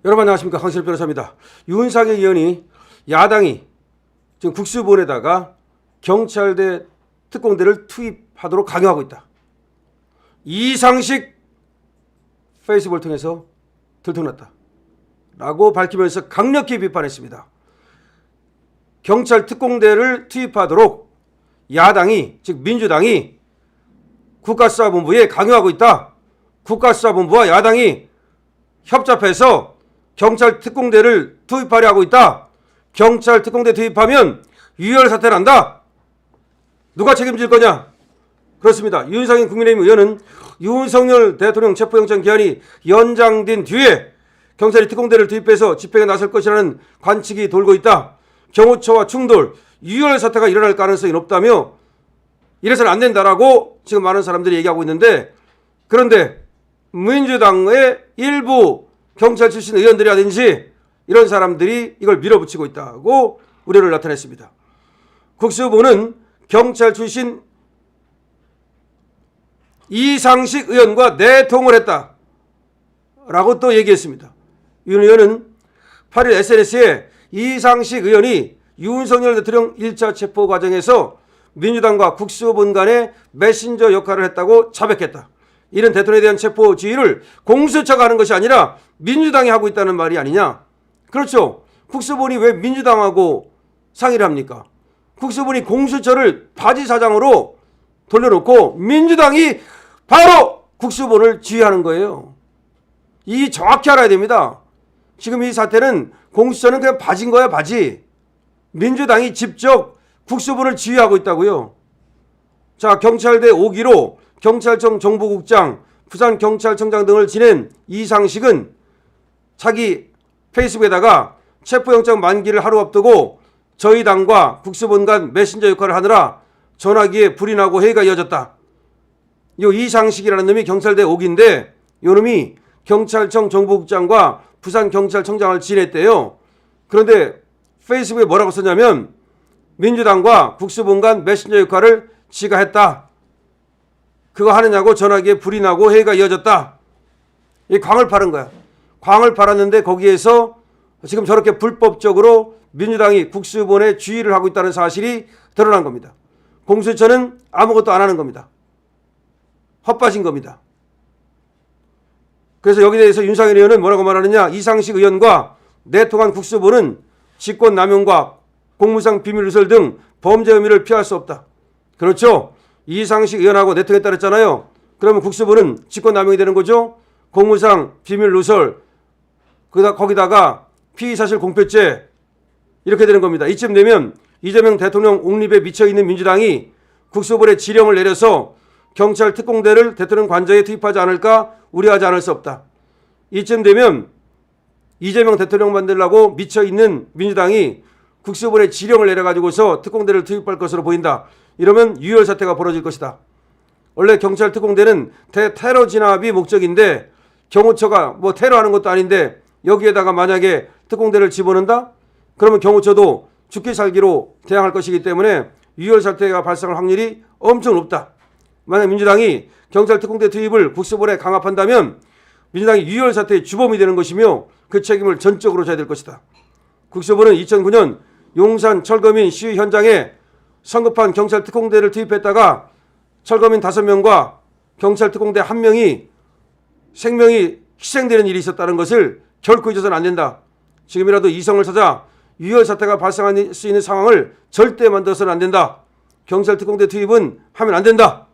여러분 안녕하십니까, 강신일 변호사입니다. 윤상현 의원이 야당이 지금 국수본에다가 경찰대 특공대를 투입하도록 강요하고 있다. 이상식 페이스북을 통해서 들통났다 라고 밝히면서 강력히 비판했습니다. 경찰 특공대를 투입하도록 야당이, 즉 민주당이 국가수사본부에 강요하고 있다. 국가수사본부와 야당이 협잡해서 경찰 특공대를 투입하려 하고 있다. 경찰 특공대 투입하면 유혈 사태 난다. 누가 책임질 거냐? 그렇습니다. 윤상현 국민의힘 의원은 윤석열 대통령 체포영장 기한이 연장된 뒤에 경찰이 특공대를 투입해서 집행에 나설 것이라는 관측이 돌고 있다. 경호처와 충돌, 유혈 사태가 일어날 가능성이 높다며 이래서는 안 된다라고 지금 많은 사람들이 얘기하고 있는데, 그런데 민주당의 일부 경찰 출신 의원들이라든지 이런 사람들이 이걸 밀어붙이고 있다고 우려를 나타냈습니다. 국수본은 경찰 출신 이상식 의원과 내통을 했다라고 또 얘기했습니다. 윤 의원은 8일 SNS에 이상식 의원이 윤석열 대통령 1차 체포 과정에서 민주당과 국수본 간의 메신저 역할을 했다고 자백했다. 이런 대통령에 대한 체포 지휘를 공수처가 하는 것이 아니라 민주당이 하고 있다는 말이 아니냐? 그렇죠. 국수본이 왜 민주당하고 상의를 합니까? 국수본이 공수처를 바지 사장으로 돌려놓고 민주당이 바로 국수본을 지휘하는 거예요. 이 정확히 알아야 됩니다. 지금 이 사태는 공수처는 그냥 바지인 거야, 바지. 민주당이 직접 국수본을 지휘하고 있다고요. 자, 경찰대 5기로 경찰청 정보국장, 부산경찰청장 등을 지낸 이상식은 자기 페이스북에다가 체포영장 만기를 하루 앞두고 저희 당과 국수본 간 메신저 역할을 하느라 전화기에 불이 나고 회의가 이어졌다. 이 이상식이라는 놈이 경찰대 5기인데 이 놈이 경찰청 정보국장과 부산경찰청장을 지냈대요. 그런데 페이스북에 뭐라고 썼냐면 민주당과 국수본 간 메신저 역할을 지가 했다. 그거 하느냐고 전화기에 불이 나고 회의가 이어졌다. 이 광을 팔은 거야. 광을 팔았는데 거기에서 지금 저렇게 불법적으로 민주당이 국수본에 지휘를 하고 있다는 사실이 드러난 겁니다. 공수처는 아무것도 안 하는 겁니다. 헛빠진 겁니다. 그래서 여기에 대해서 윤상현 의원은 뭐라고 말하느냐? 이상식 의원과 내통한 국수본은 직권남용과 공무상 비밀누설 등 범죄 혐의를 피할 수 없다. 그렇죠? 이상식 의원하고 내통했다 그랬잖아요. 그러면 국수본은 직권남용이 되는 거죠. 공무상 비밀누설, 거기다가 피의사실 공표죄 이렇게 되는 겁니다. 이쯤 되면 이재명 대통령 옹립에 미쳐있는 민주당이 국수본에 지령을 내려서 경찰 특공대를 대통령 관저에 투입하지 않을까 우려하지 않을 수 없다. 이쯤 되면 이재명 대통령 만들려고 미쳐있는 민주당이 국수본에 지령을 내려가지고서 특공대를 투입할 것으로 보인다. 이러면 유혈 사태가 벌어질 것이다. 원래 경찰 특공대는 대테러 진압이 목적인데 경호처가 뭐 테러하는 것도 아닌데 여기에다가 만약에 특공대를 집어넣는다? 그러면 경호처도 죽기 살기로 대항할 것이기 때문에 유혈 사태가 발생할 확률이 엄청 높다. 만약 민주당이 경찰 특공대 투입을 국수본에 강압한다면 민주당이 유혈 사태의 주범이 되는 것이며 그 책임을 전적으로 져야 될 것이다. 국수본은 2009년 용산 철거민 시위 현장에 성급한 경찰 특공대를 투입했다가 철거민 5명과 경찰 특공대 1명이 생명이 희생되는 일이 있었다는 것을 결코 잊어서는 안 된다. 지금이라도 이성을 찾아 유혈 사태가 발생할 수 있는 상황을 절대 만들어서는 안 된다. 경찰 특공대 투입은 하면 안 된다.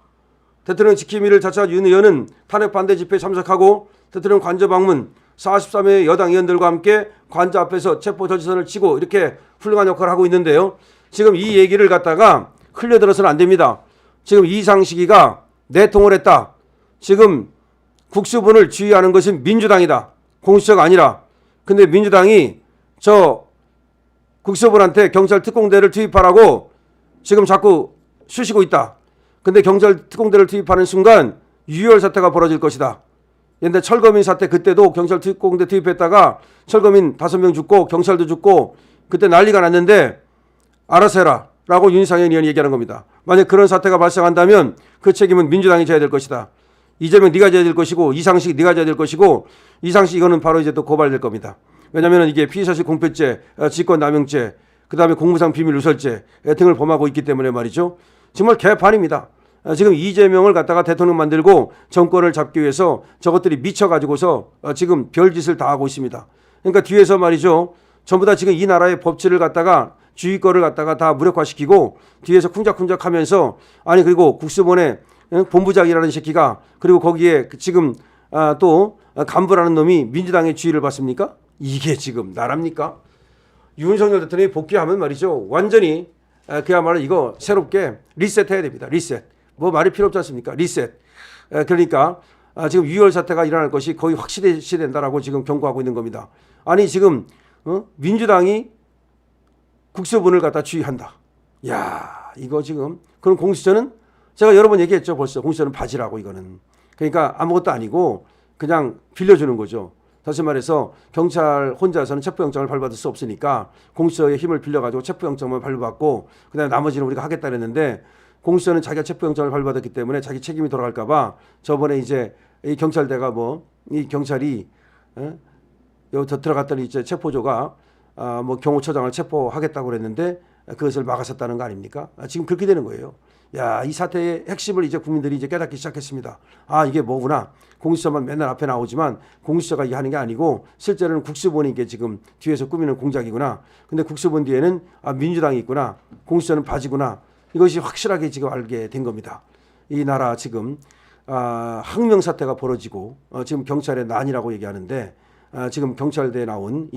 대통령 지킴이를 자처한 윤 의원은 탄핵 반대 집회에 참석하고 대통령 관저 방문, 43회 여당 의원들과 함께 관저 앞에서 체포 저지선을 치고 이렇게 훌륭한 역할을 하고 있는데요. 지금 이 얘기를 갖다가 흘려들어서는 안 됩니다. 지금 이상식이가 내통을 했다. 지금 국수본을 지휘하는 것은 민주당이다. 공수처가 아니라. 근데 민주당이 저 국수본한테 경찰 특공대를 투입하라고 지금 자꾸 쑤시고 있다. 근데 경찰 특공대를 투입하는 순간 유혈 사태가 벌어질 것이다. 옛날 철거민 사태 그때도 경찰 특공대 투입했다가 철거민 5명 죽고 경찰도 죽고 그때 난리가 났는데 알아서 해라 라고 윤상현 의원이 얘기하는 겁니다. 만약 그런 사태가 발생한다면 그 책임은 민주당이 져야 될 것이다. 이재명 네가 져야 될 것이고 이상식 네가 져야 될 것이고 이상식 이거는 바로 이제 또 고발될 겁니다. 왜냐하면 이게 피의사실 공표죄, 직권남용죄, 그다음에 공무상 비밀 누설죄 등을 범하고 있기 때문에 말이죠. 정말 개판입니다. 지금 이재명을 갖다가 대통령 만들고 정권을 잡기 위해서 저것들이 미쳐가지고서 지금 별짓을 다 하고 있습니다. 그러니까 뒤에서 말이죠. 전부 다 지금 이 나라의 법치를 갖다가 주의권을 갖다가 다 무력화시키고 뒤에서 쿵작쿵작 하면서 아니 그리고 국수본의 본부장이라는 새끼가 그리고 거기에 지금 또 간부라는 놈이 민주당의 지휘를 받습니까? 이게 지금 나랍니까? 윤석열 대통령이 복귀하면 말이죠. 완전히 그야말로 이거 새롭게 리셋해야 됩니다. 리셋. 뭐 말이 필요 없지 않습니까? 리셋. 그러니까 지금 유혈 사태가 일어날 것이 거의 확실시 된다라고 지금 경고하고 있는 겁니다. 아니 지금 민주당이 국수본을 갖다 지휘한다. 야 이거 지금 그럼 공수처는 제가 여러 번 얘기했죠. 벌써 공수처는 바지라고 이거는. 그러니까 아무것도 아니고 그냥 빌려주는 거죠. 다시 말해서 경찰 혼자서는 체포영장을 발부받을 수 없으니까 공수처의 힘을 빌려가지고 체포영장만 발부받고 그다음에 나머지는 우리가 하겠다 그랬는데 공수처는 자기가 체포영장을 발부받았기 때문에 자기 책임이 돌아갈까 봐 저번에 이제 이 경찰대가 이 경찰이 여기 들어갔더니 이제 체포조가 경호처장을 체포하겠다고 그랬는데 그것을 막았었다는 거 아닙니까? 지금 그렇게 되는 거예요. 야, 이 사태의 핵심을 이제 국민들이 이제 깨닫기 시작했습니다. 아, 이게 뭐구나. 공수처만 맨날 앞에 나오지만 공수처가 이게 하는 게 아니고 실제로는 국수본이 이게 지금 뒤에서 꾸미는 공작이구나. 근데 국수본 뒤에는 민주당이 있구나. 공수처는 바지구나. 이것이 확실하게 지금 알게 된 겁니다. 이 나라 지금 항명 사태가 벌어지고 지금 경찰의 난이라고 얘기하는데 지금 경찰대에 나온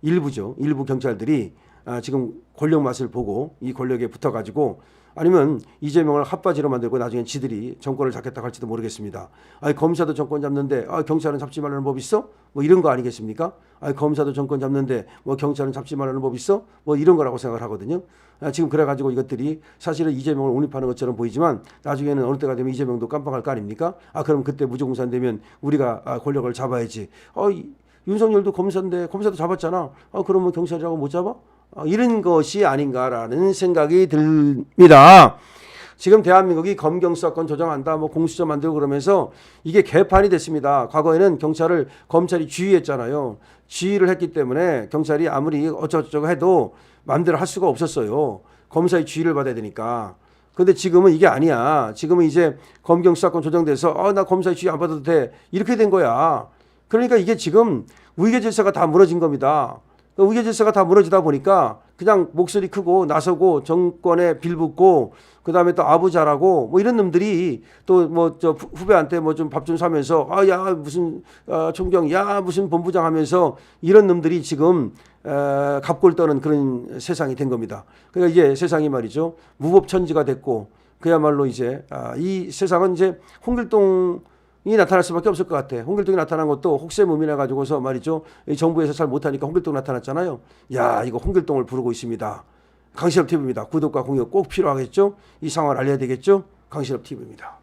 일부죠. 일부 경찰들이 지금 권력 맛을 보고 이 권력에 붙어가지고 아니면 이재명을 핫바지로 만들고 나중에 지들이 정권을 잡겠다 할지도 모르겠습니다. 아니 검사도 정권 잡는데 경찰은 잡지 말라는 법 있어? 뭐 이런 거 아니겠습니까? 아니 검사도 정권 잡는데 뭐 경찰은 잡지 말라는 법 있어? 뭐 이런 거라고 생각을 하거든요. 지금 그래가지고 이것들이 사실은 이재명을 옹립하는 것처럼 보이지만 나중에는 어느 때가 되면 이재명도 깜빡할 거 아닙니까? 그럼 그때 무죄공산되면 우리가 권력을 잡아야지. 윤석열도 검사인데 검사도 잡았잖아. 그러면 경찰이라고 못 잡아? 이런 것이 아닌가라는 생각이 듭니다. 지금 대한민국이 검경 수사권 조정한다, 공수처 만들고 그러면서 이게 개판이 됐습니다. 과거에는 검찰이 지휘했잖아요. 지휘를 했기 때문에 경찰이 아무리 어쩌고저쩌고 해도 마음대로 할 수가 없었어요. 검사의 지휘를 받아야 되니까. 근데 지금은 이게 아니야. 지금은 이제 검경 수사권 조정돼서 나 검사의 지휘 안 받아도 돼. 이렇게 된 거야. 그러니까 이게 지금 위계 질서가 다 무너진 겁니다. 위계 질서가 다 무너지다 보니까 그냥 목소리 크고 나서고 정권에 빌붙고 그다음에 또 아부자라고 이런 놈들이 또 저 후배한테 좀 밥 좀 사면서 야 무슨 총경 야 무슨 본부장 하면서 이런 놈들이 지금 갑골 떠는 그런 세상이 된 겁니다. 그러니까 이제 세상이 말이죠 무법천지가 됐고 그야말로 이제 이 세상은 이제 홍길동이 나타날 수밖에 없을 것 같아. 홍길동이 나타난 것도 혹세무민해 가지고서 말이죠. 정부에서 잘 못하니까 홍길동 나타났잖아요. 야 이거 홍길동을 부르고 있습니다. 강신업 TV입니다. 구독과 공유 꼭 필요하겠죠. 이 상황을 알려야 되겠죠. 강신업 TV입니다.